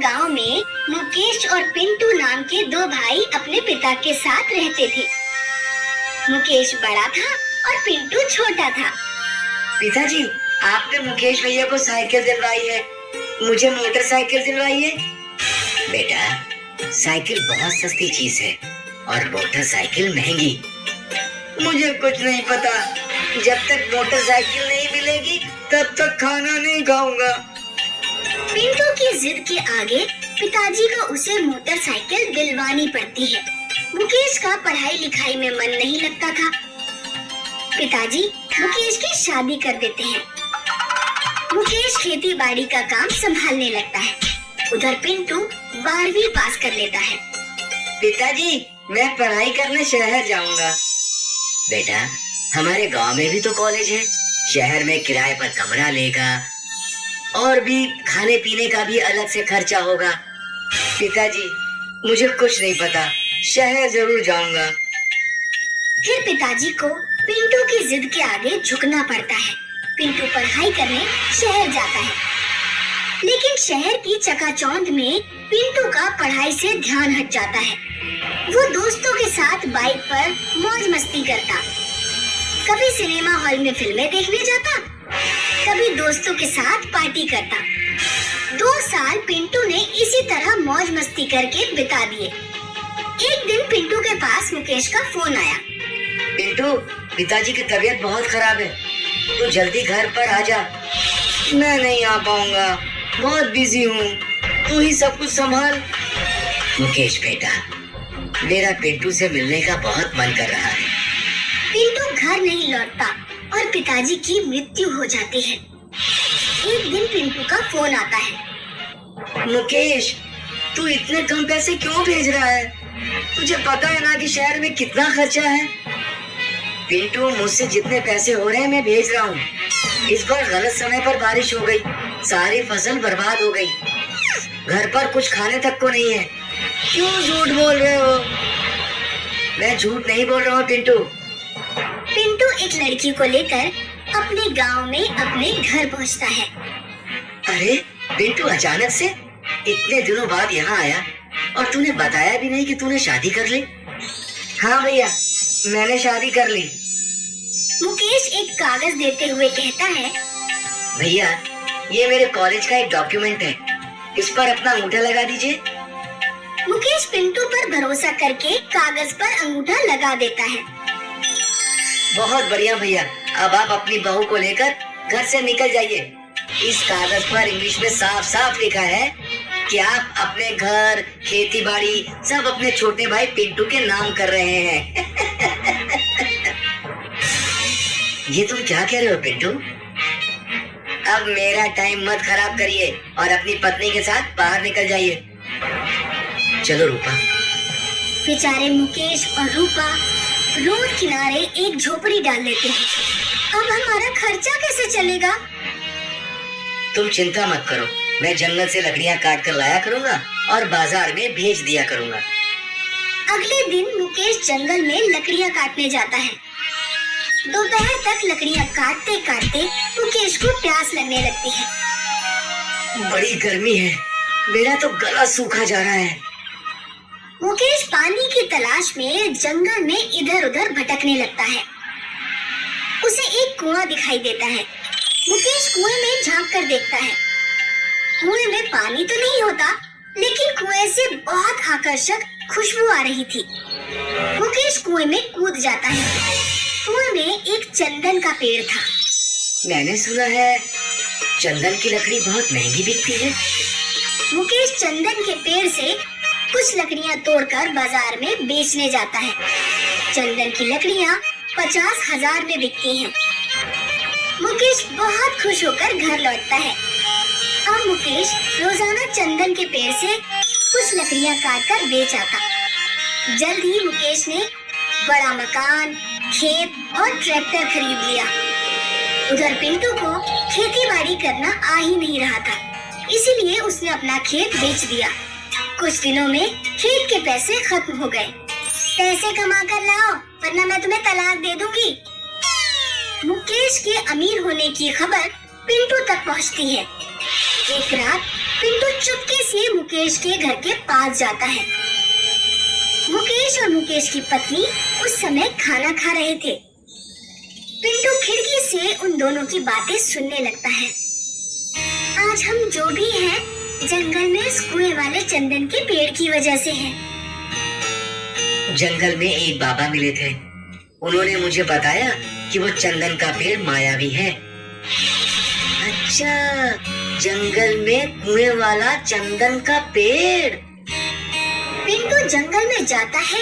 गांव में मुकेश और पिंटू नाम के दो भाई अपने पिता के साथ रहते थे। मुकेश बड़ा था और पिंटू छोटा था। पिताजी, आपने मुकेश भैया को साइकिल दिलवाई है, मुझे मोटरसाइकिल दिलवाई है। बेटा, साइकिल बहुत सस्ती चीज है और मोटरसाइकिल महंगी। मुझे कुछ नहीं पता। जब तक मोटरसाइकिल नहीं मिलेगी तब तक खाना नहीं खाऊंगा। पिंटू की जिद के आगे पिताजी को उसे मोटरसाइकिल दिलवानी पड़ती है। मुकेश का पढ़ाई लिखाई में मन नहीं लगता था। पिताजी मुकेश की शादी कर देते हैं। मुकेश खेती बाड़ी का काम संभालने लगता है। उधर पिंटू 12वीं पास कर लेता है। पिताजी, मैं पढ़ाई करने शहर जाऊंगा। बेटा, हमारे गांव में भी तो कॉलेज है। शहर में किराए पर कमरा लेगा और भी खाने पीने का भी अलग से खर्चा होगा। पिताजी, मुझे कुछ नहीं पता, शहर जरूर जाऊंगा। फिर पिताजी को पिंटू की जिद के आगे झुकना पड़ता है। पिंटू पढ़ाई करने शहर जाता है, लेकिन शहर की चकाचौंध में पिंटू का पढ़ाई से ध्यान हट जाता है। वो दोस्तों के साथ बाइक पर मौज मस्ती करता, कभी सिनेमा हॉल में फिल्में देखने जाता, कभी दोस्तों के साथ पार्टी करता। 2 साल पिंटू ने इसी तरह मौज मस्ती करके बिता दिए। एक दिन पिंटू के पास मुकेश का फोन आया। पिंटू, पिताजी की तबीयत बहुत खराब है, तू जल्दी घर पर आ जा। मैं नहीं आ पाऊंगा, बहुत बिजी हूँ, तू ही सब कुछ संभाल। मुकेश बेटा, मेरा पिंटू से मिलने का बहुत मन कर रहा है। पिंटू घर नहीं लौटता और पिताजी की मृत्यु हो जाती है। एक दिन पिंटू का फोन आता है। मुकेश, तू इतने कम पैसे क्यों भेज रहा है? तुझे पता है ना कि शहर में कितना खर्चा है। पिंटू, मुझसे जितने पैसे हो रहे हैं मैं भेज रहा हूँ। इस बार गलत समय पर बारिश हो गई, सारी फसल बर्बाद हो गई, घर पर कुछ खाने तक को नहीं है। क्यों झूठ बोल रहे हो? मैं झूठ नहीं बोल रहा हूँ पिंटू। पिंटू एक लड़की को लेकर अपने गांव में अपने घर पहुंचता है। अरे पिंटू, अचानक से इतने दिनों बाद यहाँ आया और तूने बताया भी नहीं कि तूने शादी कर ली। हाँ भैया, मैंने शादी कर ली। मुकेश एक कागज देते हुए कहता है, भैया, ये मेरे कॉलेज का एक डॉक्यूमेंट है, इस पर अपना अंगूठा लगा दीजिए। मुकेश पिंटू पर भरोसा करके कागज पर अंगूठा लगा देता है। बहुत बढ़िया भैया, अब आप अपनी बहू को लेकर घर से निकल जाइए। इस कागज पर इंग्लिश में साफ साफ लिखा है कि आप अपने घर, खेती बाड़ी सब अपने छोटे भाई पिंटू के नाम कर रहे हैं। ये तुम क्या कह रहे हो पिंटू? अब मेरा टाइम मत खराब करिए और अपनी पत्नी के साथ बाहर निकल जाइए। चलो रूपा। बेचारे मुकेश और रूपा रोड किनारे एक झोपड़ी डाल लेते हैं। अब हमारा खर्चा कैसे चलेगा? तुम चिंता मत करो, मैं जंगल से लकड़ियां काट कर लाया करूंगा और बाजार में भेज दिया करूंगा। अगले दिन मुकेश जंगल में लकड़ियां काटने जाता है। दोपहर तक लकड़ियां काटते काटते मुकेश को प्यास लगने लगती है। बड़ी गर्मी है, मेरा तो गला सूखा जा रहा है। मुकेश पानी की तलाश में जंगल में इधर उधर भटकने लगता है। उसे एक कुआं दिखाई देता है। मुकेश कुएं में झांक कर देखता है। कुएं में पानी तो नहीं होता, लेकिन कुएं से बहुत आकर्षक खुशबू आ रही थी। मुकेश कुएं में कूद जाता है। कुएं में एक चंदन का पेड़ था। मैंने सुना है चंदन की लकड़ी बहुत महंगी बिकती है। मुकेश चंदन के पेड़ से कुछ लकड़ियां तोड़कर बाजार में बेचने जाता है। चंदन की लकड़ियां 50,000 में बिकती हैं। मुकेश बहुत खुश होकर घर लौटता है। अब मुकेश रोजाना चंदन के पेड़ से कुछ लकड़ियां काटकर बेच आता। जल्द ही मुकेश ने बड़ा मकान, खेत और ट्रैक्टर खरीद लिया। उधर पिंटू को खेती बाड़ी करना आ ही नहीं रहा था, इसीलिए उसने अपना खेत बेच दिया। कुछ दिनों में खेत के पैसे खत्म हो गए। पैसे कमा कर लाओ, वरना मैं तुम्हें तलाक दे दूंगी। मुकेश के अमीर होने की खबर पिंटू तक पहुंचती है। एक रात पिंटू चुपके से मुकेश के घर के पास जाता है। मुकेश और मुकेश की पत्नी उस समय खाना खा रहे थे। पिंटू खिड़की से उन दोनों की बातें सुनने लगता है। आज हम जो भी हैं, जंगल में इस कुएं वाले चंदन के पेड़ की वजह से हैं। जंगल में एक बाबा मिले थे। उन्होंने मुझे बताया कि वो चंदन का पेड़ मायावी है। अच्छा, जंगल में कुएं वाला चंदन का पेड़। पिंटू जंगल में जाता है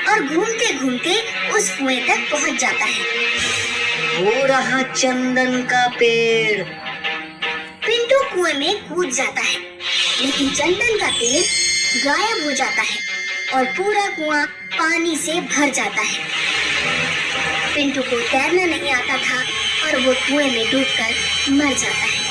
और घूमते घूमते उस कुएं तक पहुंच जाता है। वो रहा चंदन का पेड़। पिंटू कुएं में कूद जाता है, लेकिन चंदन का पेड़ गायब हो जाता है और पूरा कुआं पानी से भर जाता है। पिंटू को तैरना नहीं आता था और वो कुएं में डूबकर मर जाता है।